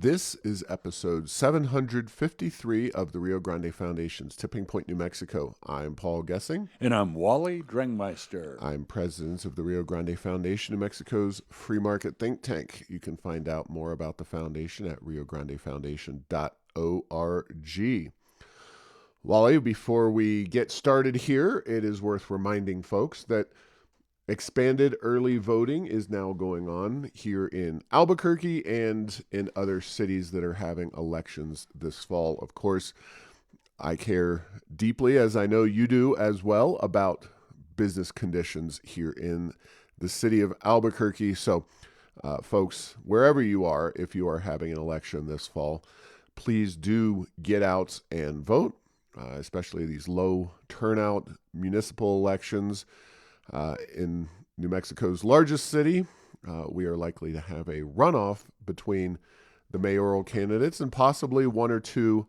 This is episode 753 of the Rio Grande Foundation's Tipping Point, New Mexico. I'm Paul Gessing. And I'm Wally Drengmeister. I'm president of the Rio Grande Foundation, New Mexico's free market think tank. You can find out more about the foundation at riograndefoundation.org. Wally, before we get started here, it is worth reminding folks that expanded early voting is now going on here in Albuquerque and in other cities that are having elections this fall. Of course, I care deeply, as I know you do as well, about business conditions here in the city of Albuquerque. So, folks, wherever you are, if you are having an election this fall, please do get out and vote, especially these low turnout municipal elections. In New Mexico's largest city, we are likely to have a runoff between the mayoral candidates and possibly one or two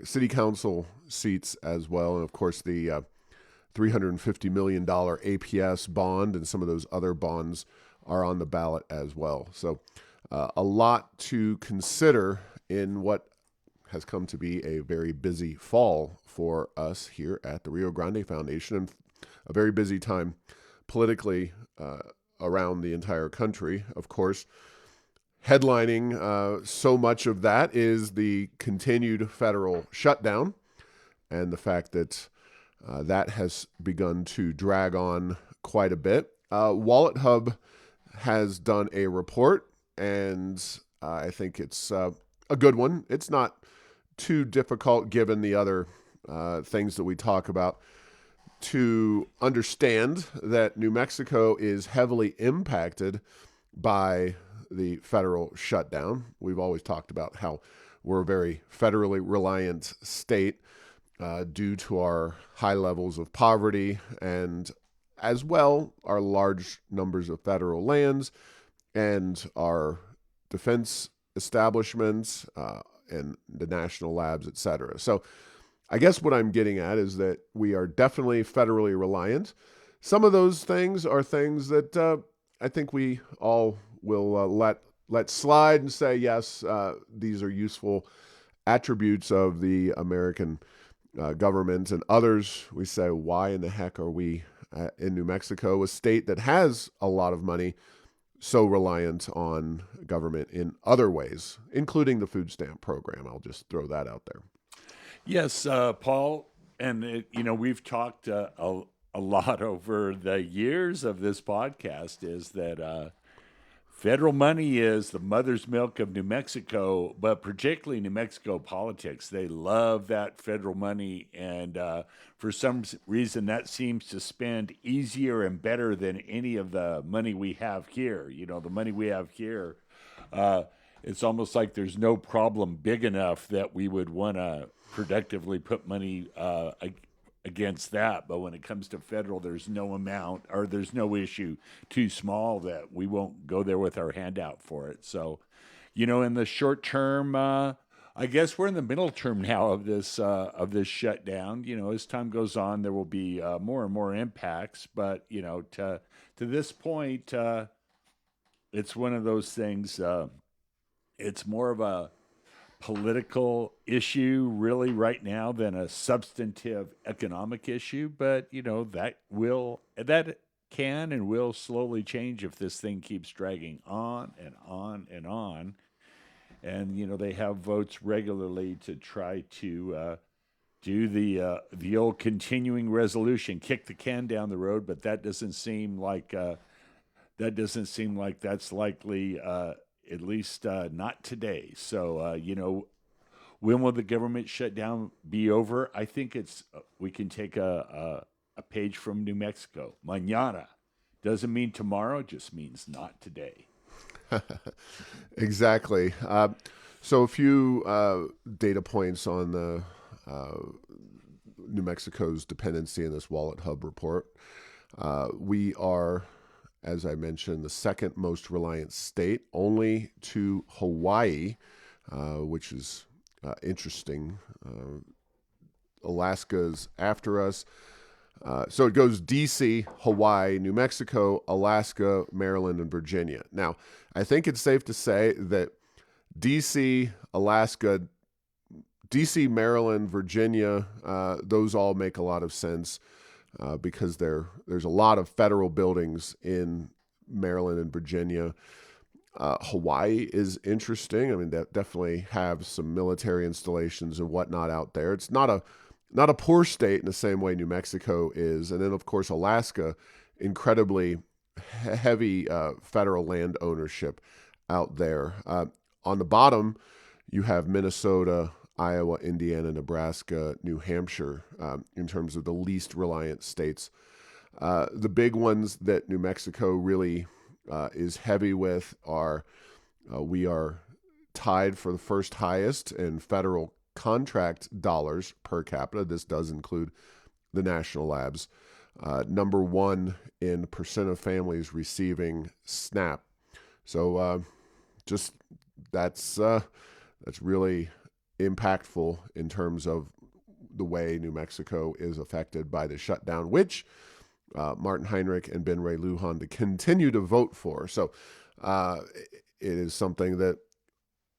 city council seats as well. And of course, the $350 million APS bond and some of those other bonds are on the ballot as well. So a lot to consider in what has come to be a very busy fall for us here at the Rio Grande Foundation, and a very busy time politically around the entire country. Of course, headlining so much of that is the continued federal shutdown and the fact that that has begun to drag on quite a bit. Wallethub has done a report, and I think it's a good one. It's not too difficult given the other things that we talk about to understand that New Mexico is heavily impacted by the federal shutdown. We've always talked about how we're a very federally reliant state due to our high levels of poverty and as well our large numbers of federal lands and our defense establishments and the national labs, et cetera. So I guess what I'm getting at is that we are definitely federally reliant. Some of those things are things that I think we all will let slide and say, yes, these are useful attributes of the American government. And others, we say, why in the heck are we in New Mexico, a state that has a lot of money, so reliant on government in other ways, including the food stamp program? I'll just throw that out there. Yes, Paul, and we've talked a lot over the years of this podcast is that federal money is the mother's milk of New Mexico, but particularly New Mexico politics. They love that federal money, and for some reason that seems to spend easier and better than any of the money we have here. The money we have here, it's almost like there's no problem big enough that we would want to productively put money against that. But when it comes to federal, there's no amount or there's no issue too small that we won't go there with our hand out for it. So, in the short term, I guess we're in the middle term now of this shutdown. As time goes on, there will be more and more impacts. But to this point, it's one of those things. It's more of a political issue really right now than a substantive economic issue, but that can and will slowly change if this thing keeps dragging on and on and on. And they have votes regularly to try to do the old continuing resolution, kick the can down the road, but that doesn't seem like that's likely. At least not today. So, when will the government shutdown be over? I think we can take a page from New Mexico. Mañana doesn't mean tomorrow, just means not today. Exactly. So a few data points on the New Mexico's dependency in this Wallethub report. We are, as I mentioned, the second most reliant state, only to Hawaii, which is interesting. Alaska's after us. So it goes D.C., Hawaii, New Mexico, Alaska, Maryland, and Virginia. Now, I think it's safe to say that DC, Alaska, DC, Maryland, Virginia, those all make a lot of sense because there's a lot of federal buildings in Maryland and Virginia. Hawaii is interesting. I mean, that definitely have some military installations and whatnot out there. It's not a poor state in the same way New Mexico is. And then, of course, Alaska, incredibly heavy federal land ownership out there. On the bottom, you have Minnesota, Iowa, Indiana, Nebraska, New Hampshire in terms of the least reliant states. The big ones that New Mexico really is heavy with are we are tied for the first highest in federal contract dollars per capita. This does include the national labs. Number one in percent of families receiving SNAP. So just that's really impactful in terms of the way New Mexico is affected by the shutdown, which Martin Heinrich and Ben Ray Lujan to continue to vote for. So it is something that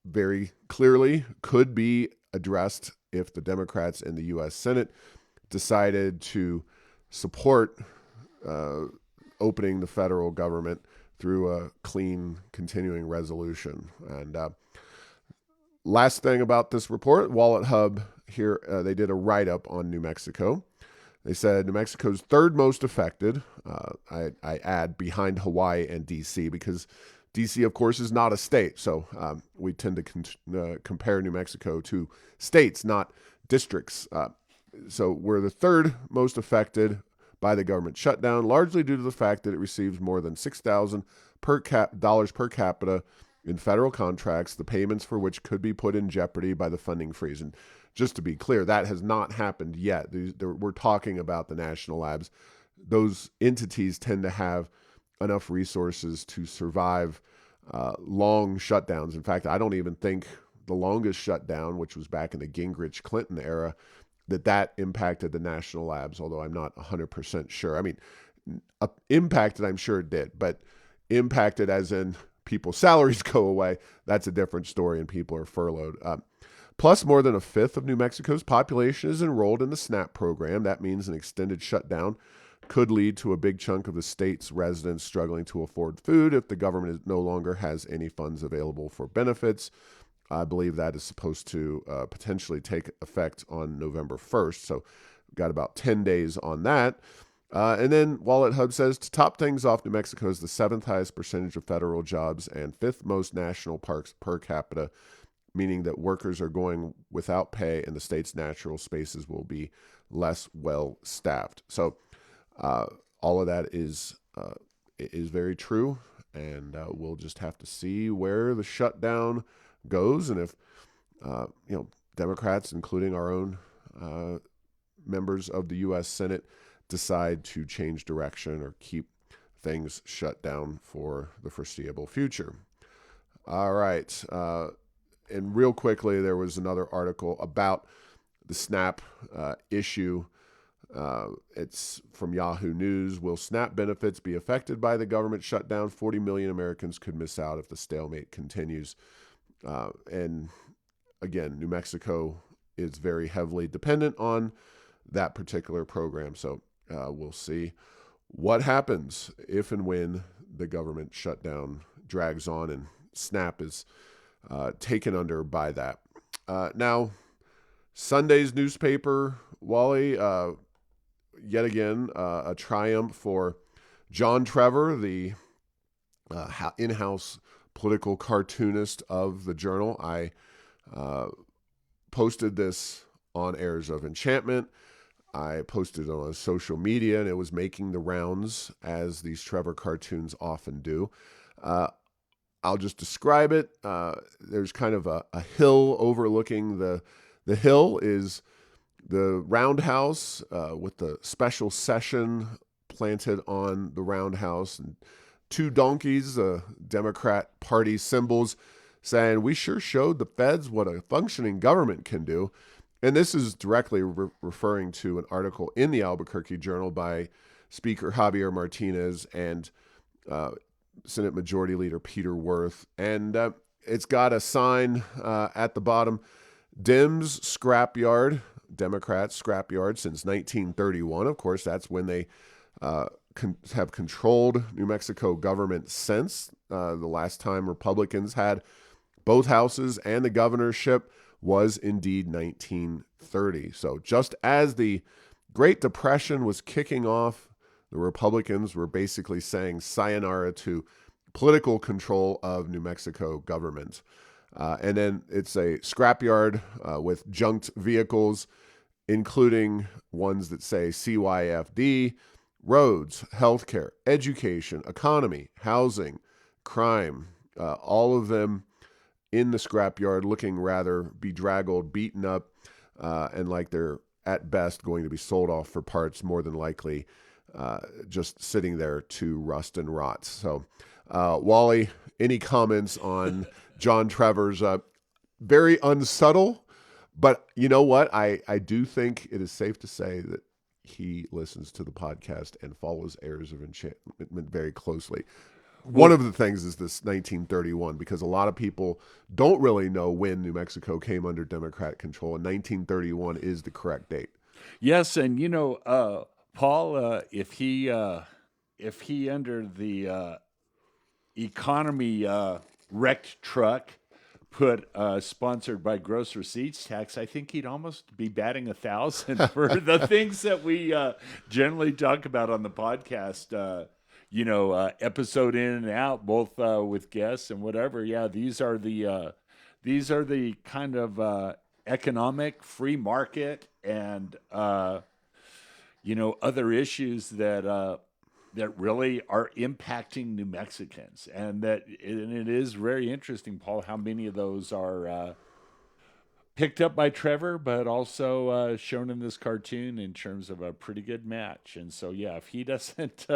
very clearly could be addressed if the Democrats in the U.S. Senate decided to support opening the federal government through a clean continuing resolution. And last thing about this report, Wallethub here, they did a write-up on New Mexico. They said New Mexico's third most affected. I add behind Hawaii and D.C. because D.C., of course, is not a state. So we tend to compare New Mexico to states, not districts. So we're the third most affected by the government shutdown, largely due to the fact that it receives more than $6,000 per capita in federal contracts, the payments for which could be put in jeopardy by the funding freeze. And just to be clear, that has not happened yet. We're talking about the national labs. Those entities tend to have enough resources to survive long shutdowns. In fact, I don't even think the longest shutdown, which was back in the Gingrich-Clinton era, that impacted the national labs, although I'm not 100% sure. I mean, impacted, I'm sure it did, but impacted as in people's salaries go away, that's a different story and people are furloughed. Plus, more than a fifth of New Mexico's population is enrolled in the SNAP program. That means an extended shutdown could lead to a big chunk of the state's residents struggling to afford food if the government no longer has any funds available for benefits. I believe that is supposed to potentially take effect on November 1st. So we've got about 10 days on that. And then Wallethub says, to top things off, New Mexico is the seventh highest percentage of federal jobs and fifth most national parks per capita, meaning that workers are going without pay and the state's natural spaces will be less well staffed. So all of that is very true, and we'll just have to see where the shutdown goes, and if Democrats, including our own members of the U.S. Senate, decide to change direction or keep things shut down for the foreseeable future. All right. And real quickly, there was another article about the SNAP issue. It's from Yahoo News. Will SNAP benefits be affected by the government shutdown? 40 million Americans could miss out if the stalemate continues. And again, New Mexico is very heavily dependent on that particular program. So we'll see what happens if and when the government shutdown drags on and SNAP is taken under by that. Now, Sunday's newspaper, Wally, yet again, a triumph for John Trever, the in-house political cartoonist of the Journal. I posted this on Airs of Enchantment. I posted it on social media, and it was making the rounds, as these Trever cartoons often do. I'll just describe it. There's kind of a hill overlooking the hill is the roundhouse with the special session planted on the roundhouse, and two donkeys, Democrat Party symbols, saying, "We sure showed the feds what a functioning government can do." And this is directly referring to an article in the Albuquerque Journal by Speaker Javier Martinez and Senate Majority Leader Peter Wirth. And it's got a sign at the bottom, Dems scrapyard, Democrats scrapyard since 1931. Of course, that's when they have controlled New Mexico government since. The last time Republicans had both houses and the governorship was indeed 1930. So just as the Great Depression was kicking off, the Republicans were basically saying sayonara to political control of New Mexico government. And then it's a scrapyard with junked vehicles, including ones that say CYFD, roads, healthcare, education, economy, housing, crime, all of them in the scrapyard looking rather bedraggled, beaten up, and like they're at best going to be sold off for parts, more than likely just sitting there to rust and rot. So, Wally, any comments on John Trevor's very unsubtle, but you know what? I do think it is safe to say that he listens to the podcast and follows Heirs of Enchantment very closely. One of the things is this 1931, because a lot of people don't really know when New Mexico came under Democratic control, and 1931 is the correct date. Yes, and Paul, if he under the economy wrecked truck put sponsored by gross receipts tax, I think he'd almost be batting 1,000 for the things that we generally talk about on the podcast. Episode in and out, both with guests and whatever. Yeah, these are the kind of economic free market and other issues that really are impacting New Mexicans, and it is very interesting, Paul, how many of those are picked up by Trever, but also shown in this cartoon in terms of a pretty good match. And so, yeah, if he doesn't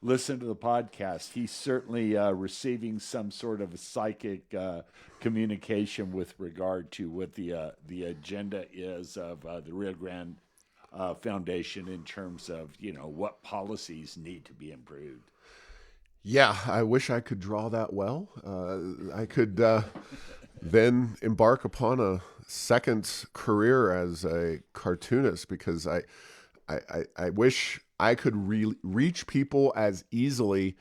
listen to the podcast, he's certainly receiving some sort of a psychic communication with regard to what the agenda is of the Rio Grande Foundation in terms of, what policies need to be improved. Yeah, I wish I could draw that well. I could then embark upon a second career as a cartoonist, because I wish I could reach people as easily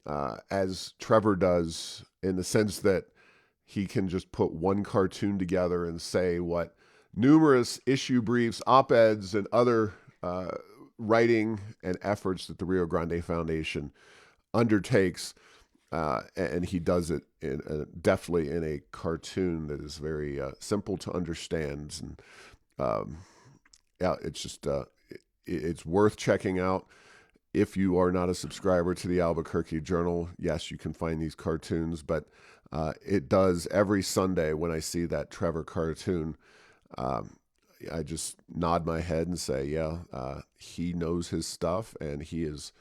as Trever does, in the sense that he can just put one cartoon together and say what numerous issue briefs, op-eds, and other writing and efforts that the Rio Grande Foundation undertakes, and he does it deftly in a cartoon that is very simple to understand. And it's just it's worth checking out. If you are not a subscriber to the Albuquerque Journal, yes, you can find these cartoons, but it does every Sunday when I see that Trever cartoon. I just nod my head and say, yeah, he knows his stuff, and he is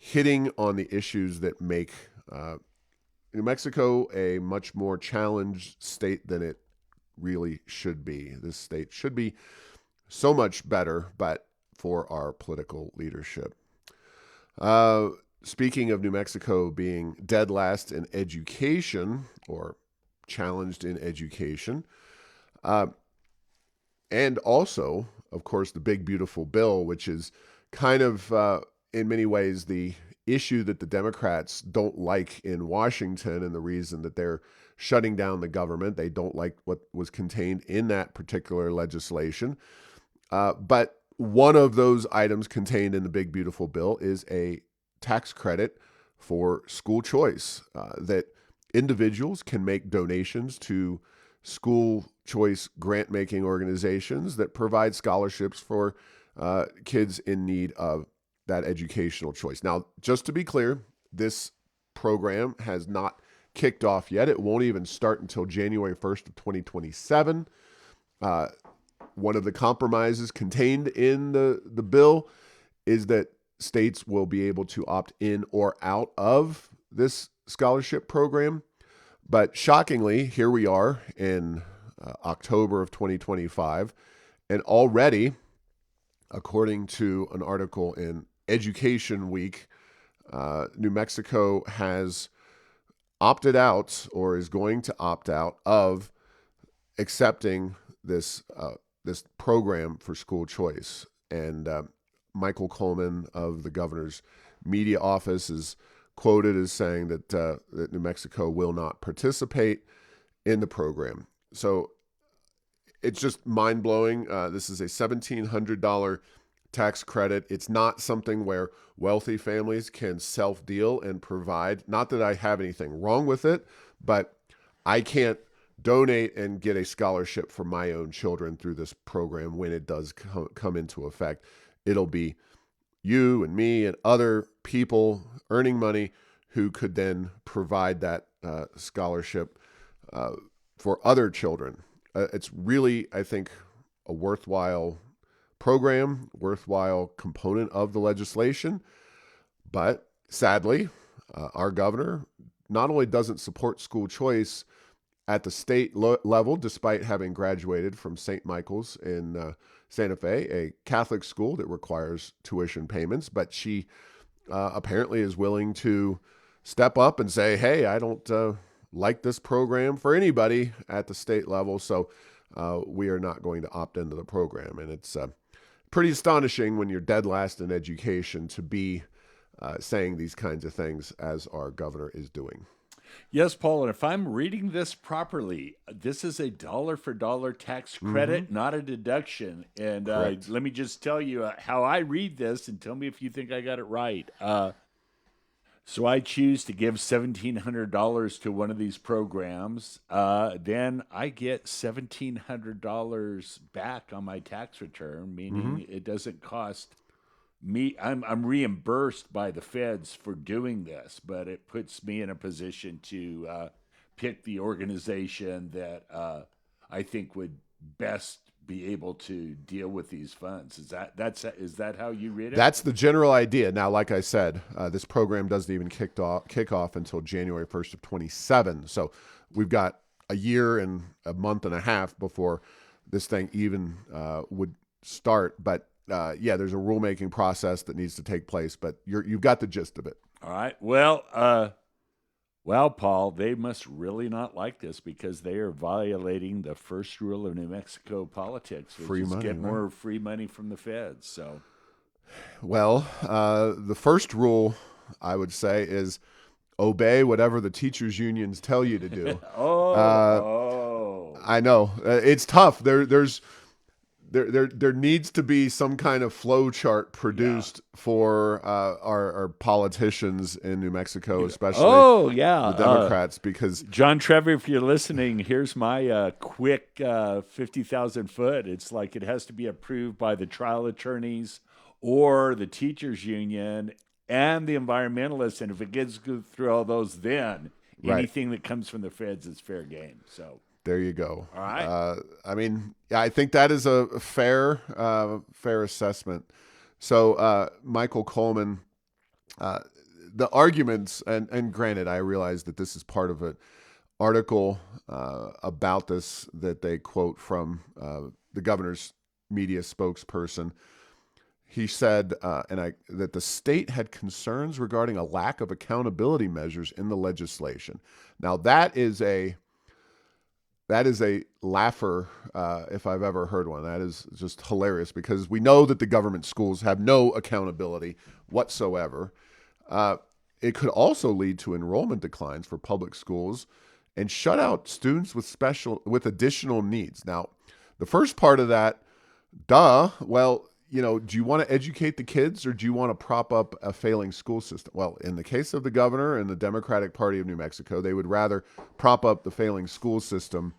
hitting on the issues that make New Mexico a much more challenged state than it really should be. This state should be so much better, but for our political leadership. Speaking of New Mexico being dead last in education, or challenged in education, and also, of course, the big, beautiful bill, which is kind of, in many ways, the issue that the Democrats don't like in Washington, and the reason that they're shutting down the government. They don't like what was contained in that particular legislation. But one of those items contained in the big, beautiful bill is a tax credit for school choice, that individuals can make donations to school choice grant-making organizations that provide scholarships for kids in need of that educational choice. Now, just to be clear, this program has not kicked off yet. It won't even start until January 1st of 2027. One of the compromises contained in the bill is that states will be able to opt in or out of this scholarship program. But shockingly, here we are in October of 2025, and already, according to an article in Education Week, New Mexico has opted out or is going to opt out of accepting this this program for school choice. And Michael Coleman of the governor's media office is quoted as saying that New Mexico will not participate in the program. So it's just mind blowing. This is a $1,700 tax credit. It's not something where wealthy families can self deal and provide. Not that I have anything wrong with it, but I can't donate and get a scholarship for my own children through this program when it does come into effect. It'll be you and me and other people earning money who could then provide that scholarship for other children. It's really, I think, a worthwhile program, worthwhile component of the legislation. But sadly, our governor not only doesn't support school choice at the state level, despite having graduated from St. Michael's in Santa Fe, a Catholic school that requires tuition payments, but she apparently is willing to step up and say, hey, I don't like this program for anybody at the state level, so we are not going to opt into the program. And it's pretty astonishing when you're dead last in education to be saying these kinds of things as our governor is doing. Yes, Paul, and if I'm reading this properly, this is a dollar for dollar tax credit, not a deduction. And let me just tell you how I read this and tell me if you think I got it right. So I choose to give $1,700 to one of these programs. Then I get $1,700 back on my tax return, meaning it doesn't cost me. I'm reimbursed by the feds for doing this, but it puts me in a position to pick the organization that I think would best be able to deal with these funds. Is that how you read it? That's the general idea. Now, like I said, this program doesn't even kick off until January 1st of 27. So we've got a year and a month and a half before this thing even would start. But yeah, there's a rulemaking process that needs to take place. But you've got the gist of it. All right. Well, Paul, they must really not like this because they are violating the first rule of New Mexico politics, which Free is money, get right? more free money from the feds. So, Well, the first rule I would say is obey whatever the teachers' unions tell you to do. I know it's tough. There needs to be some kind of flow chart produced for our politicians in New Mexico, especially the Democrats, because John Trever, if you're listening, here's my quick 50,000 foot. It's like it has to be approved by the trial attorneys or the teachers union and the environmentalists. And if it gets through all those, then anything that comes from the feds is fair game. So there you go. All right. I mean, I think that is a fair assessment. So Michael Coleman, the arguments, and granted, I realize that this is part of an article about this that they quote from the governor's media spokesperson. He said, that the state had concerns regarding a lack of accountability measures in the legislation. Now, that is a laugher, if I've ever heard one. That is just hilarious because we know that the government schools have no accountability whatsoever. It could also lead to enrollment declines for public schools and shut out students with additional needs. Now, the first part of that, well, do you want to educate the kids or do you want to prop up a failing school system? Well, in the case of the governor and the Democratic Party of New Mexico, they would rather prop up the failing school system.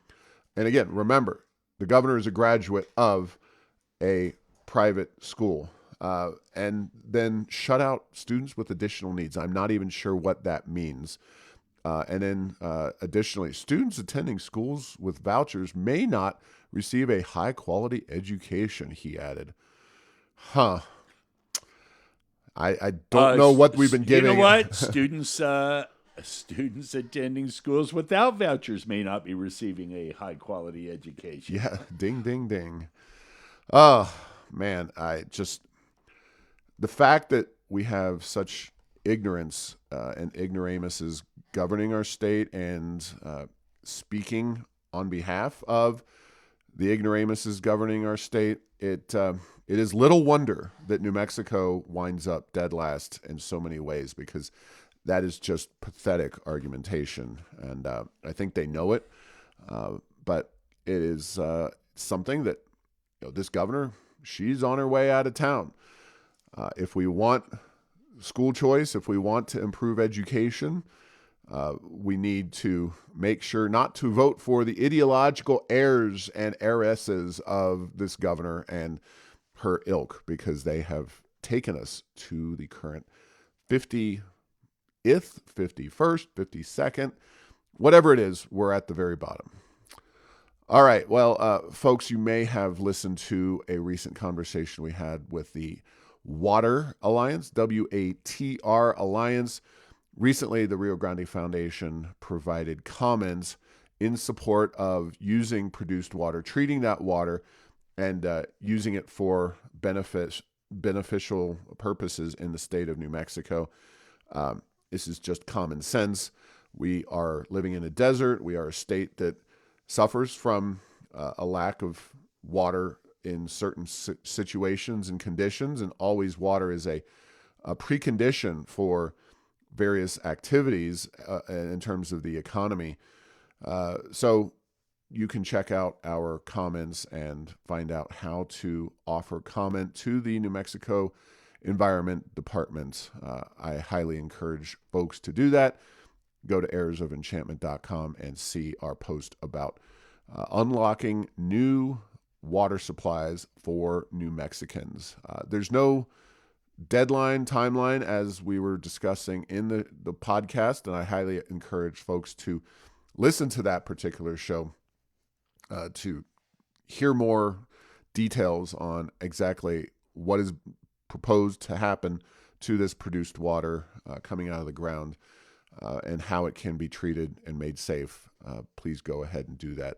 And again, remember, the governor is a graduate of a private school and then shut out students with additional needs. I'm not even sure what that means. And then additionally, students attending schools with vouchers may not receive a high quality education, he added. Huh. I don't know what we've been giving. You know what? Students attending schools without vouchers may not be receiving a high quality education. Yeah. Ding, ding, ding. Oh, man. The fact that we have such ignorance and ignoramuses governing our state, and speaking on behalf of the ignoramuses governing our state, it is little wonder that New Mexico winds up dead last in so many ways, because that is just pathetic argumentation, and I think they know it. But it is something that, this governor, she's on her way out of town. If we want school choice, if we want to improve education, we need to make sure not to vote for the ideological heirs and heiresses of this governor and her ilk, because they have taken us to the current 50th, 51st, 52nd, whatever it is, we're at the very bottom. All right. Well, folks, you may have listened to a recent conversation we had with the Water Alliance, WATR Alliance. Recently, the Rio Grande Foundation provided comments in support of using produced water, treating that water, and using it for beneficial purposes in the state of New Mexico. This is just common sense. We are living in a desert. We are a state that suffers from a lack of water in certain situations and conditions, and always water is a precondition for various activities in terms of the economy. So you can check out our comments and find out how to offer comment to the New Mexico Environment Department. I highly encourage folks to do that. Go to airsofenchantment.com and see our post about unlocking new water supplies for New Mexicans. There's no deadline, timeline, as we were discussing in the podcast, and I highly encourage folks to listen to that particular show to hear more details on exactly what is proposed to happen to this produced water coming out of the ground, and how it can be treated and made safe. Please go ahead and do that.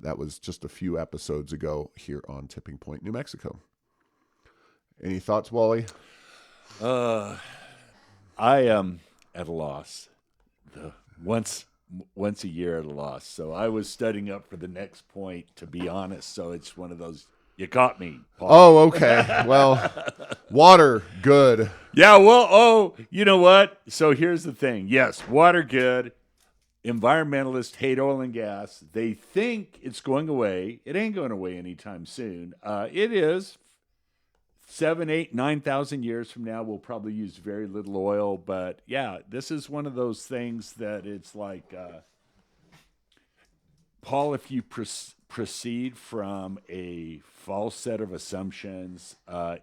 That was just a few episodes ago here on Tipping Point, New Mexico. Any thoughts, Wally? I am at a loss. Once a year at a loss. So I was studying up for the next point, to be honest. So it's one of those, you caught me, Paul. Oh, okay. Well, water, good. Yeah, well, you know what? So here's the thing. Yes, water, good. Environmentalists hate oil and gas. They think it's going away. It ain't going away anytime soon. It is 7, 8, 9,000 years from now. We'll probably use very little oil. But yeah, this is one of those things that it's like, Paul, if you proceed from a false set of assumptions,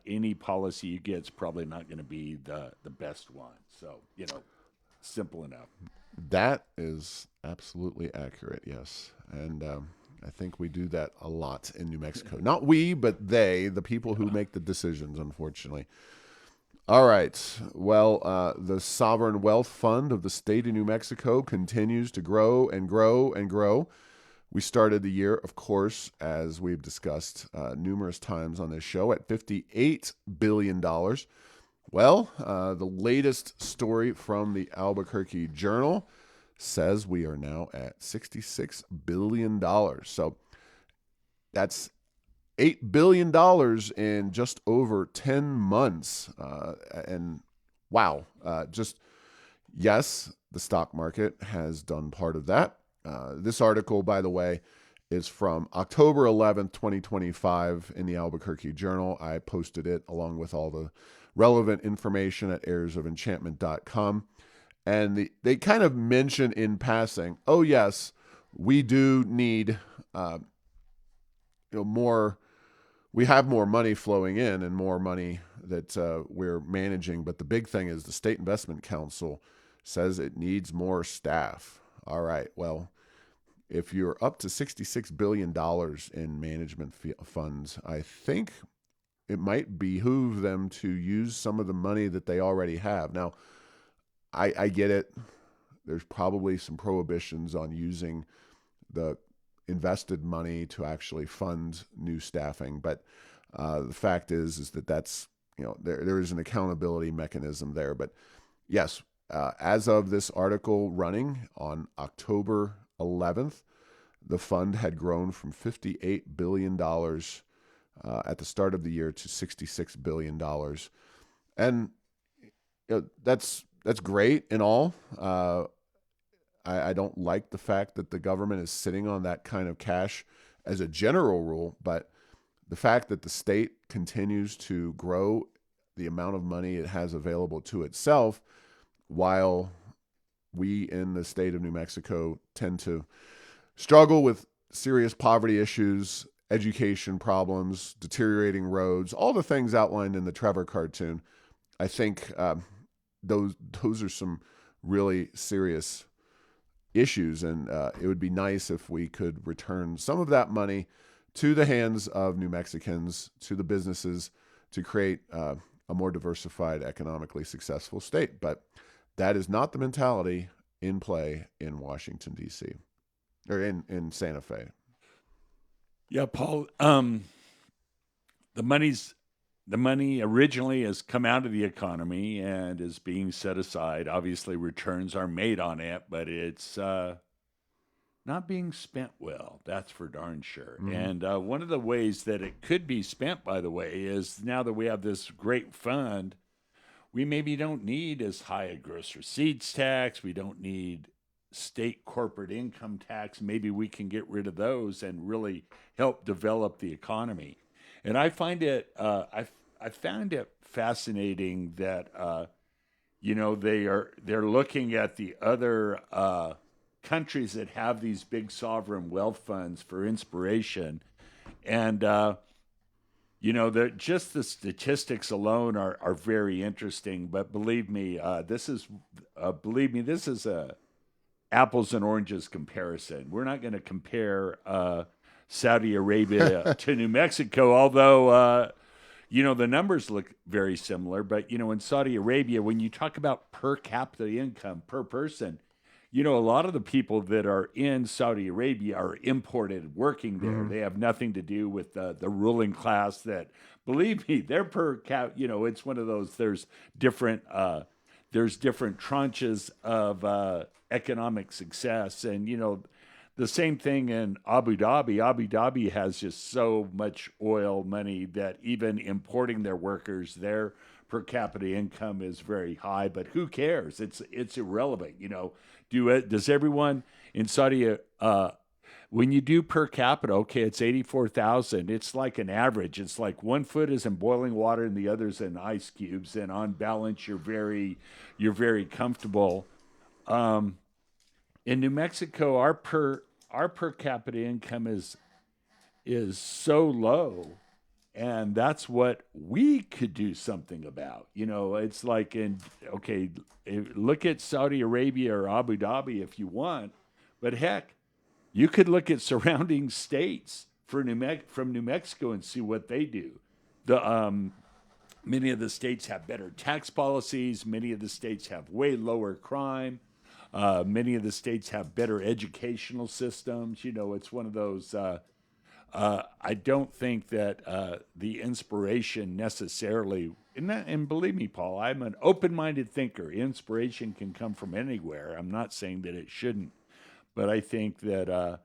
any policy you get is probably not going to be the best one. So, simple enough. That is absolutely accurate, yes. And I think we do that a lot in New Mexico. Not we, but they, the people who make the decisions, unfortunately. All right. Well, the Sovereign Wealth Fund of the state of New Mexico continues to grow and grow and grow. We started the year, of course, as we've discussed numerous times on this show, at $58 billion. Well, the latest story from the Albuquerque Journal says we are now at $66 billion. So that's $8 billion in just over 10 months. And wow, yes, the stock market has done part of that. This article, by the way, is from October 11th, 2025 in the Albuquerque Journal. I posted it along with all the relevant information at airsofenchantment.com. And they kind of mention in passing, oh, yes, we do need more. We have more money flowing in and more money that we're managing. But the big thing is the State Investment Council says it needs more staff. All right, well, if you're up to $66 billion in management funds, I think it might behoove them to use some of the money that they already have. Now, I get it. There's probably some prohibitions on using the invested money to actually fund new staffing. But the fact is that that's, there is an accountability mechanism there. But, Yes, as of this article running on October 11th, the fund had grown from $58 billion at the start of the year to $66 billion. And that's great and all. I don't like the fact that the government is sitting on that kind of cash as a general rule, but the fact that the state continues to grow the amount of money it has available to itself, while we in the state of New Mexico tend to struggle with serious poverty issues, education problems, deteriorating roads, all the things outlined in the Trever cartoon. I think those are some really serious issues, and it would be nice if we could return some of that money to the hands of New Mexicans, to the businesses, to create a more diversified, economically successful state. But that is not the mentality in play in Washington, D.C., or in Santa Fe. Yeah, Paul, the money originally has come out of the economy and is being set aside. Obviously, returns are made on it, but it's not being spent well. That's for darn sure. Mm-hmm. And one of the ways that it could be spent, by the way, is now that we have this great fund, we maybe don't need as high a gross receipts tax. We don't need state corporate income tax. Maybe we can get rid of those and really help develop the economy. And I find it, I found it fascinating that they're looking at the other countries that have these big sovereign wealth funds for inspiration, and just the statistics alone are very interesting. But believe me, this is a apples and oranges comparison. We're not going to compare Saudi Arabia to New Mexico, although the numbers look very similar. But in Saudi Arabia, when you talk about per capita income per person, a lot of the people that are in Saudi Arabia are imported working there. Mm-hmm. They have nothing to do with the ruling class that, believe me, they're per cap. It's one of those, there's different tranches of economic success. And, the same thing in Abu Dhabi. Abu Dhabi has just so much oil money that even importing their workers, their per capita income is very high. But who cares? It's irrelevant. Does everyone in Saudi when you do per capita, okay, it's 84,000. It's like an average. It's like 1 foot is in boiling water and the other's in ice cubes. And on balance, you're very comfortable. In New Mexico, our per capita income is so low, and that's what we could do something about. It's like look at Saudi Arabia or Abu Dhabi if you want, but heck, you could look at surrounding states from New Mexico and see what they do. Many of the states have better tax policies. Many of the states have way lower crime. Many of the states have better educational systems. It's one of those. I don't think that the inspiration necessarily, and believe me, Paul, I'm an open-minded thinker. Inspiration can come from anywhere. I'm not saying that it shouldn't, but I think that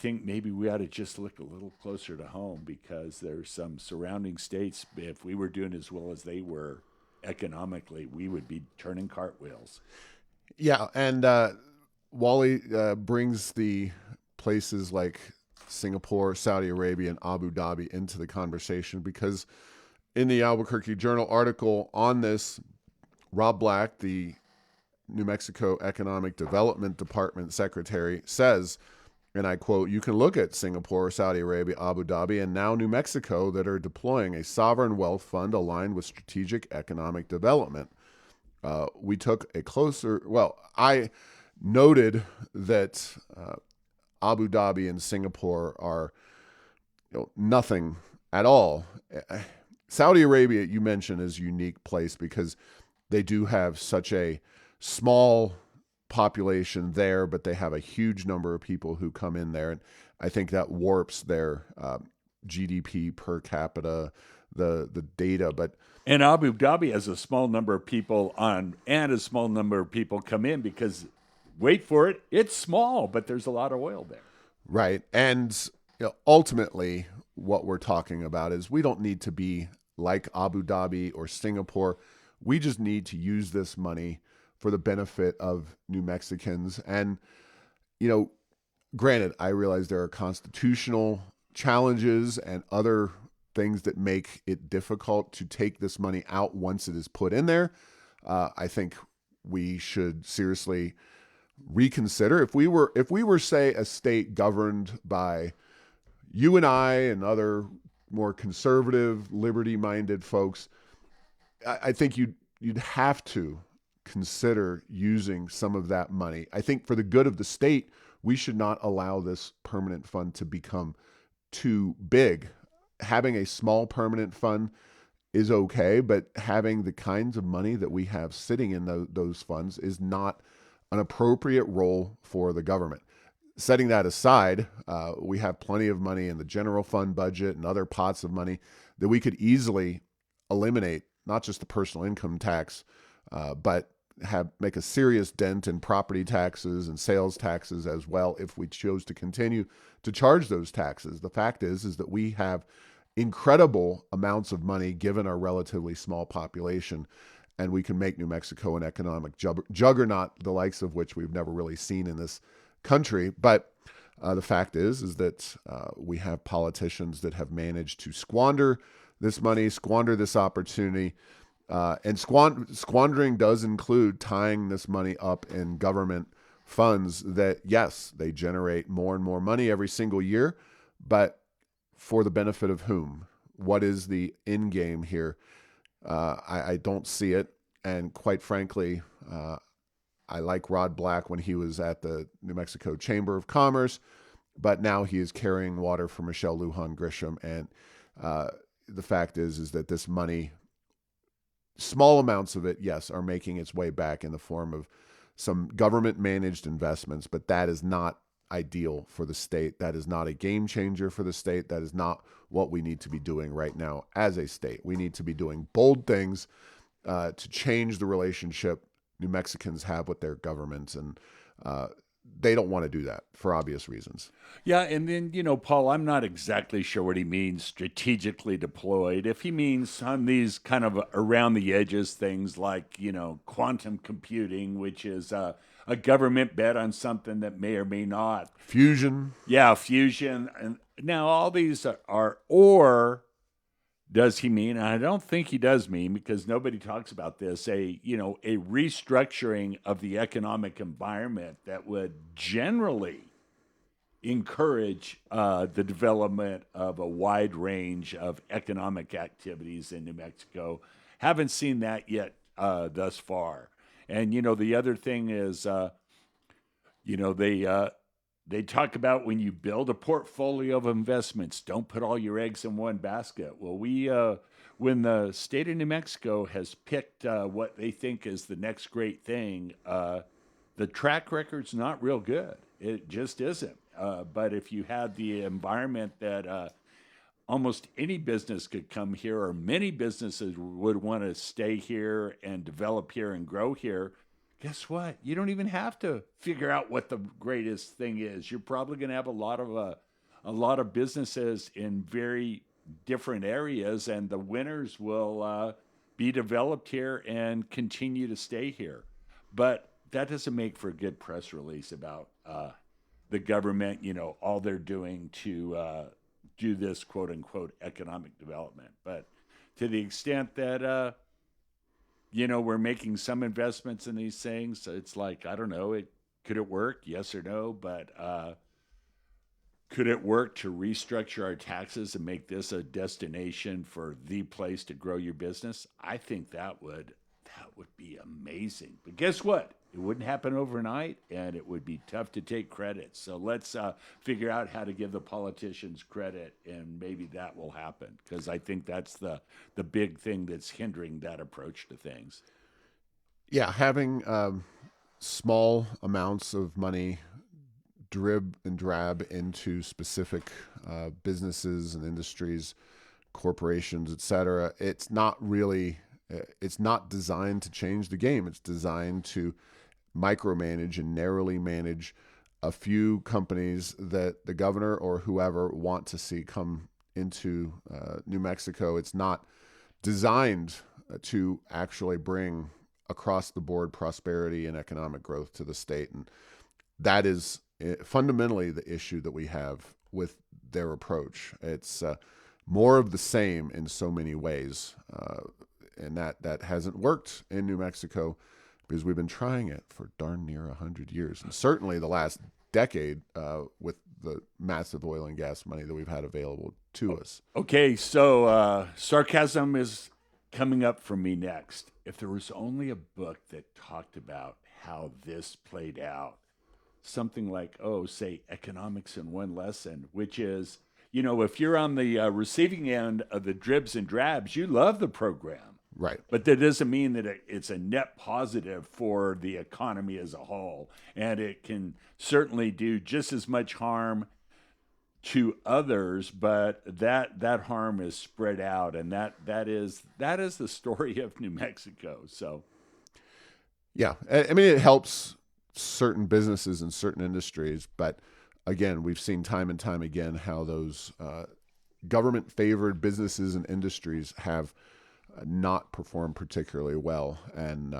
maybe we ought to just look a little closer to home, because there's some surrounding states. If we were doing as well as they were economically, we would be turning cartwheels. Yeah, and Wally brings the places like Singapore, Saudi Arabia, and Abu Dhabi into the conversation, because in the Albuquerque Journal article on this, Rob Black, the New Mexico Economic Development Department secretary, says, and I quote, "You can look at Singapore, Saudi Arabia, Abu Dhabi, and now New Mexico that are deploying a sovereign wealth fund aligned with strategic economic development. We took a closer, I noted that Abu Dhabi and Singapore are nothing at all. Saudi Arabia, you mentioned, is a unique place because they do have such a small population there, but they have a huge number of people who come in there. And I think that warps their GDP per capita, the data, but And Abu Dhabi has a small number of people on, and a small number of people come in because, wait for it, it's small, but there's a lot of oil there. right. And ultimately, what we're talking about is we don't need to be like Abu Dhabi or Singapore. We just need to use this money for the benefit of New Mexicans. And, granted, I realize there are constitutional challenges and other things that make it difficult to take this money out once it is put in there. I think we should seriously reconsider if we were, say, a state governed by you and I and other more conservative, liberty-minded folks. I think you'd have to consider using some of that money. I think for the good of the state, we should not allow this permanent fund to become too big. Having a small permanent fund is okay, but having the kinds of money that we have sitting in those funds is not an appropriate role for the government. Setting that aside, we have plenty of money in the general fund budget and other pots of money that we could easily eliminate, not just the personal income tax, but make a serious dent in property taxes and sales taxes as well if we chose to continue to charge those taxes. The fact is that we have incredible amounts of money given our relatively small population, and we can make New Mexico an economic juggernaut, the likes of which we've never really seen in this country. But the fact is that we have politicians that have managed to squander this money, squander this opportunity. And squandering does include tying this money up in government funds that, yes, they generate more and more money every single year, but for the benefit of whom? What is the end game here? I don't see it. And quite frankly, I like Rod Black when he was at the New Mexico Chamber of Commerce, but now he is carrying water for Michelle Lujan Grisham. And the fact is that this money, small amounts of it, yes, are making its way back in the form of some government-managed investments, but that is not ideal for the state. That is not a game changer for the state. That is not what we need to be doing right now as a state. We need to be doing bold things to change the relationship New Mexicans have with their governments, and they don't want to do that for obvious reasons. Yeah, and then, Paul, I'm not exactly sure what he means strategically deployed. If he means on these kind of around the edges things like, quantum computing, which is a government bet on something that may or may not. Fusion. Yeah, fusion. And now all these are or does he mean, and I don't think he does mean, because nobody talks about this, a restructuring of the economic environment that would generally encourage the development of a wide range of economic activities in New Mexico. Haven't seen that yet thus far. And, the other thing is, they talk about when you build a portfolio of investments, don't put all your eggs in one basket. Well, when the state of New Mexico has picked what they think is the next great thing, the track record's not real good. It just isn't. But if you had the environment that almost any business could come here, or many businesses would want to stay here and develop here and grow here, guess what? You don't even have to figure out what the greatest thing is. You're probably going to have a lot of businesses in very different areas, and the winners will be developed here and continue to stay here. But that doesn't make for a good press release about the government. All they're doing to do this quote unquote economic development. But to the extent that we're making some investments in these things, it's like, I don't know, could it work? Yes or no? But could it work to restructure our taxes and make this a destination for the place to grow your business? I think that would be amazing. But guess what? It wouldn't happen overnight, and it would be tough to take credit. So let's figure out how to give the politicians credit, and maybe that will happen, because I think that's the big thing that's hindering that approach to things. Yeah, having small amounts of money drib and drab into specific businesses and industries corporations, et cetera. It's not designed to change the game. It's designed to micromanage and narrowly manage a few companies that the governor or whoever want to see come into New Mexico. It's not designed to actually bring across the board prosperity and economic growth to the state. And that is fundamentally the issue that we have with their approach. It's more of the same in so many ways. And that hasn't worked in New Mexico because we've been trying it for darn near 100 years. And certainly the last decade with the massive oil and gas money that we've had available to us. Okay, so sarcasm is coming up for me next. If there was only a book that talked about how this played out, something like, say, Economics in One Lesson, which is, if you're on the receiving end of the dribs and drabs, you love the program. Right. But that doesn't mean that it's a net positive for the economy as a whole. And it can certainly do just as much harm to others, but that harm is spread out. And that is the story of New Mexico. So, yeah, I mean, it helps certain businesses and certain industries, but again, we've seen time and time again how those government-favored businesses and industries have not performed particularly well, and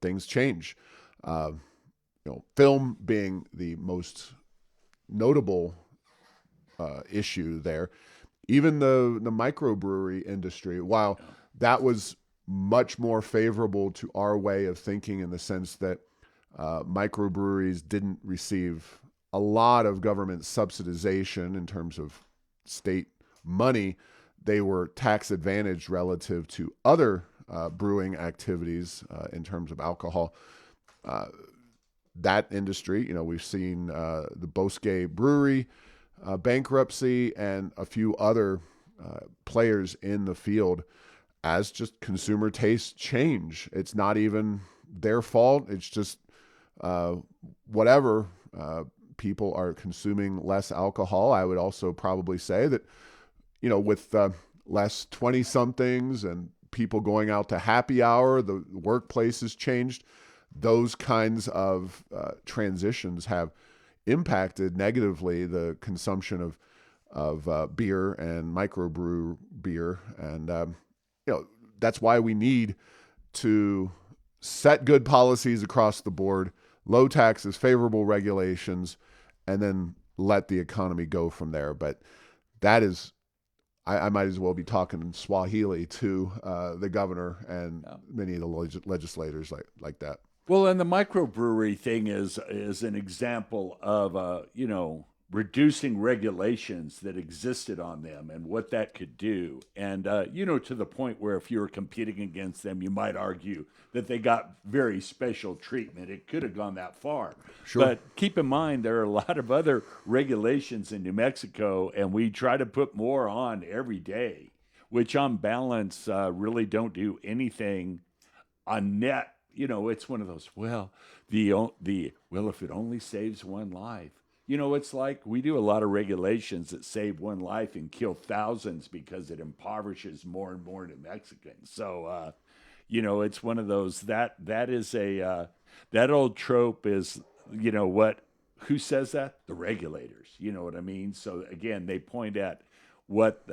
things change. Film being the most notable issue there. Even the microbrewery industry, while that was much more favorable to our way of thinking in the sense that microbreweries didn't receive a lot of government subsidization in terms of state money. They were tax advantaged relative to other brewing activities in terms of alcohol. That industry, we've seen the Bosque Brewery bankruptcy and a few other players in the field as just consumer tastes change. It's not even their fault. It's just whatever. People are consuming less alcohol. I would also probably say that, with less 20-somethings and people going out to happy hour, the workplace has changed. Those kinds of transitions have impacted negatively the consumption of beer and microbrew beer. And, that's why we need to set good policies across the board, low taxes, favorable regulations, and then let the economy go from there. But that is, I might as well be talking in Swahili to the governor and many of the legislators like that. Well, and the microbrewery thing is an example of, reducing regulations that existed on them and what that could do. And, to the point where if you were competing against them, you might argue that they got very special treatment. It could have gone that far. Sure. But keep in mind, there are a lot of other regulations in New Mexico, and we try to put more on every day, which on balance really don't do anything on net. It's one of those, if it only saves one life. It's like we do a lot of regulations that save one life and kill thousands because it impoverishes more and more New Mexicans. So, it's one of those that is that old trope is, who says that? The regulators. You know what I mean? So again, they point at what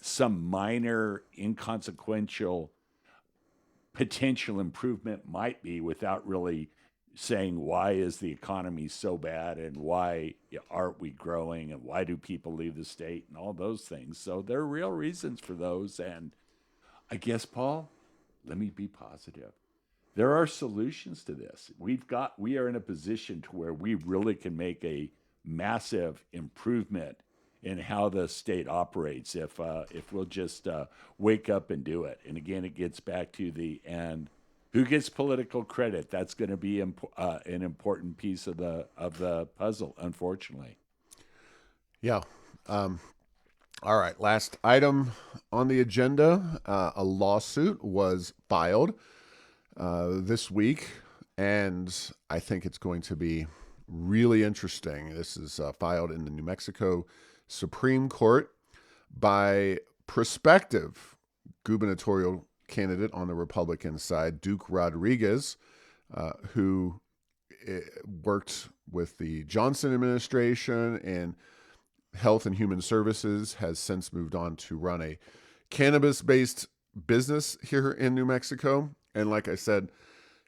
some minor inconsequential potential improvement might be without really saying why is the economy so bad and why aren't we growing and why do people leave the state and all those things. So there are real reasons for those. And I guess, Paul, let me be positive. There are solutions to this. We are in a position to where we really can make a massive improvement in how the state operates if we'll just wake up and do it. And again, it gets back to and who gets political credit? That's going to be an important piece of the puzzle, unfortunately. Yeah. All right. Last item on the agenda: a lawsuit was filed this week, and I think it's going to be really interesting. This is filed in the New Mexico Supreme Court. by prospective gubernatorial candidate on the Republican side, Duke Rodriguez, who worked with the Johnson administration and Health and Human Services, has since moved on to run a cannabis-based business here in New Mexico. And like I said,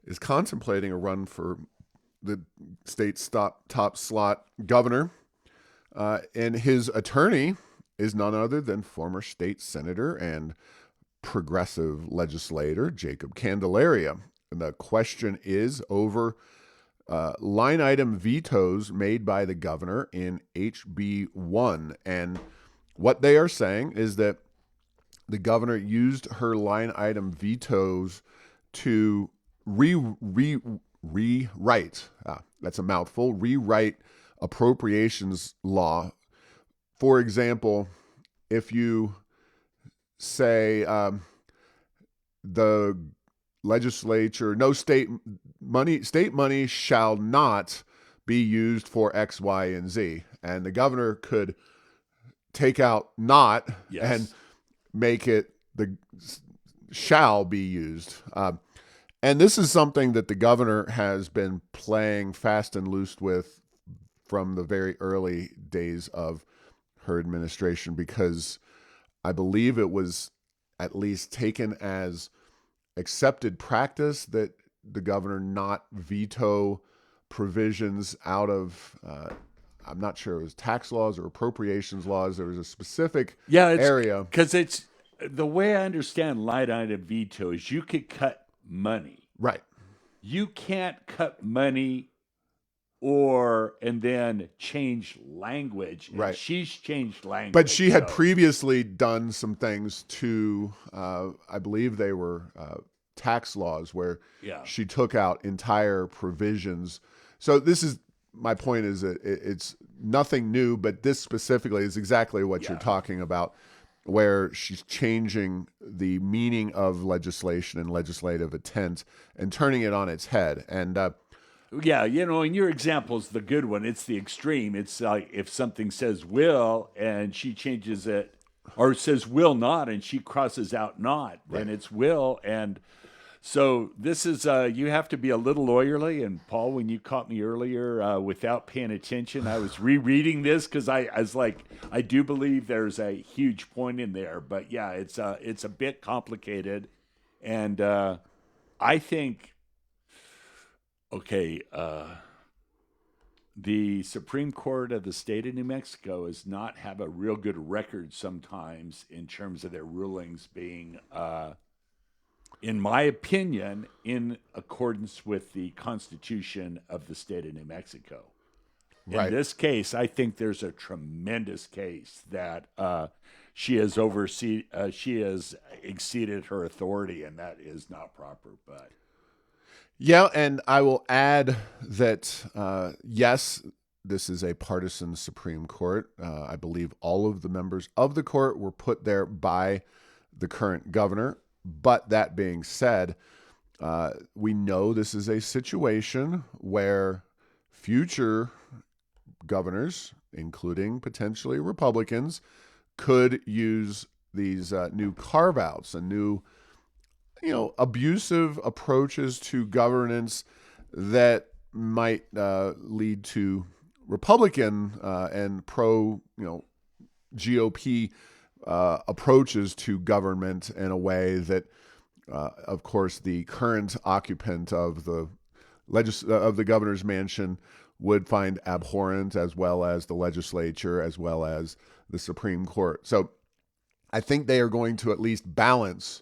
is contemplating a run for the state's top slot governor. And his attorney is none other than former state senator and progressive legislator Jacob Candelaria. And the question is over line item vetoes made by the governor in HB 1. And what they are saying is that the governor used her line item vetoes to rewrite, that's a mouthful, rewrite appropriations law. For example, if you say the legislature, no state money shall not be used for X, Y, and Z. And the governor could take out not and make it the shall be used. And this is something that the governor has been playing fast and loose with from the very early days of her administration, because I believe it was at least taken as accepted practice that the governor not veto provisions out of, I'm not sure it was tax laws or appropriations laws. There was a specific area. Because it's the way I understand line item veto is you could cut money. Right. You can't cut money and then change language. And right. She's changed language. But she had previously done some things to, I believe they were tax laws where she took out entire provisions. So this is, my point is that it's nothing new, but this specifically is exactly what you're talking about, where she's changing the meaning of legislation and legislative intent and turning it on its head. And and your example is the good one. It's the extreme. It's like if something says will and she changes it, or it says will not and she crosses out not, then it's will. And so this is, you have to be a little lawyerly. And Paul, when you caught me earlier without paying attention, I was rereading this because I was like, I do believe there's a huge point in there. But yeah, it's a bit complicated. And I think, the Supreme Court of the state of New Mexico does not have a real good record sometimes in terms of their rulings being in my opinion, in accordance with the Constitution of the state of New Mexico. In this case, I think there's a tremendous case that she has exceeded her authority, and that is not proper. But and I will add that yes, this is a partisan Supreme Court. I believe all of the members of the court were put there by the current governor. But that being said, we know this is a situation where future governors, including potentially Republicans, could use these new carve-outs and new, abusive approaches to governance that might lead to Republican and pro, GOP approaches to government in a way that, of course, the current occupant of the governor's mansion would find abhorrent, as well as the legislature, as well as the Supreme Court. So I think they are going to at least balance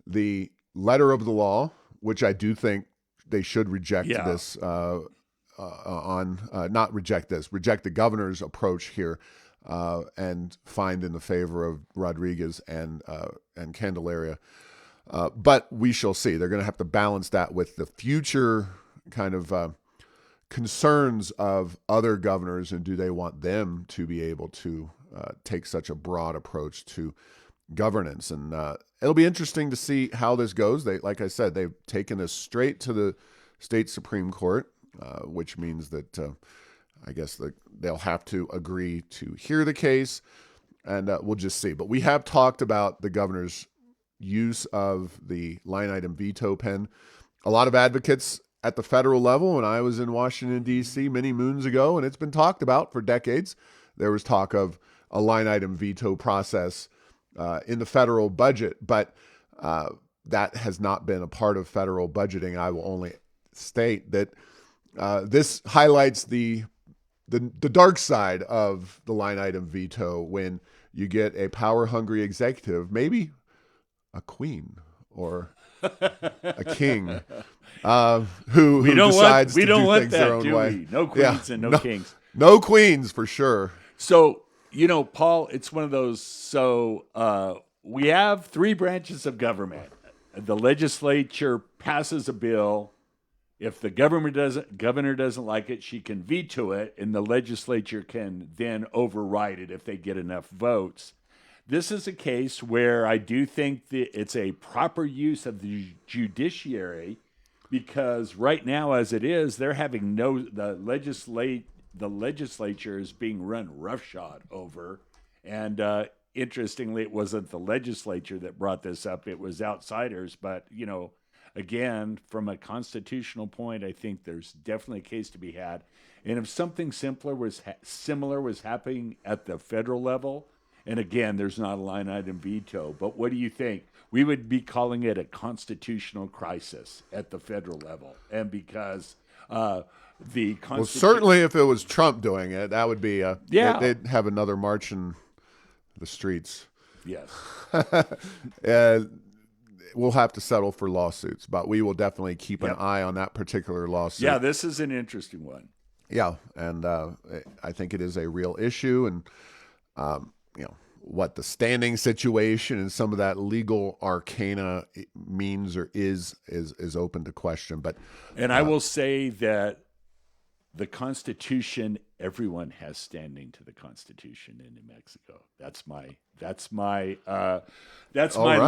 the letter of the law, which I do think they should reject this reject the governor's approach here. And find in the favor of Rodriguez and Candelaria. But we shall see. They're going to have to balance that with the future kind of concerns of other governors, and do they want them to be able to take such a broad approach to governance? And it'll be interesting to see how this goes. Like I said, they've taken this straight to the state Supreme Court, which means that I guess they'll have to agree to hear the case. and we'll just see. But we have talked about the governor's use of the line-item veto pen. A lot of advocates at the federal level, when I was in Washington, D.C. many moons ago, and it's been talked about for decades, there was talk of a line-item veto process in the federal budget, but that has not been a part of federal budgeting. I will only state that this highlights the dark side of the line-item veto when you get a power-hungry executive, maybe a queen or a king, who decides to do things their own way. No queens and no kings. No queens for sure. So, Paul, it's one of those. So we have three branches of government. The legislature passes a bill. If the governor doesn't like it, she can veto it, and the legislature can then override it if they get enough votes. This is a case where I do think that it's a proper use of the judiciary, because right now, as it is, they're having the legislature is being run roughshod over. And interestingly, it wasn't the legislature that brought this up; it was outsiders. But again, from a constitutional point, I think there's definitely a case to be had. And if something similar was happening at the federal level. And again, there's not a line-item veto. But what do you think? We would be calling it a constitutional crisis at the federal level. And because the Constitution... Well, certainly if it was Trump doing it, that would be they'd have another march in the streets. Yes. We'll have to settle for lawsuits, but we will definitely keep an eye on that particular lawsuit. Yeah, this is an interesting one. Yeah, and I think it is a real issue, and what the standing situation and some of that legal arcana means or is open to question. But I will say that the Constitution, everyone has standing to the Constitution in New Mexico. That's my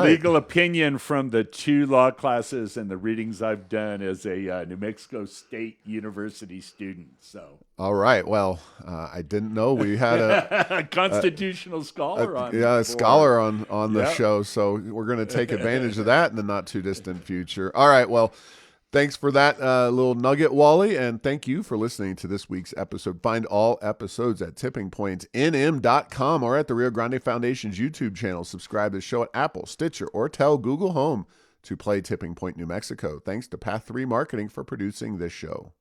legal opinion from the 2 law classes and the readings I've done as a New Mexico State University student. So, all right. Well, I didn't know we had a constitutional scholar on. Yeah, a scholar on the show. So we're going to take advantage of that in the not too distant future. All right. Well, thanks for that little nugget, Wally, and thank you for listening to this week's episode. Find all episodes at tippingpointsnm.com or at the Rio Grande Foundation's YouTube channel. Subscribe to the show at Apple, Stitcher, or tell Google Home to play Tipping Point New Mexico. Thanks to Path 3 Marketing for producing this show.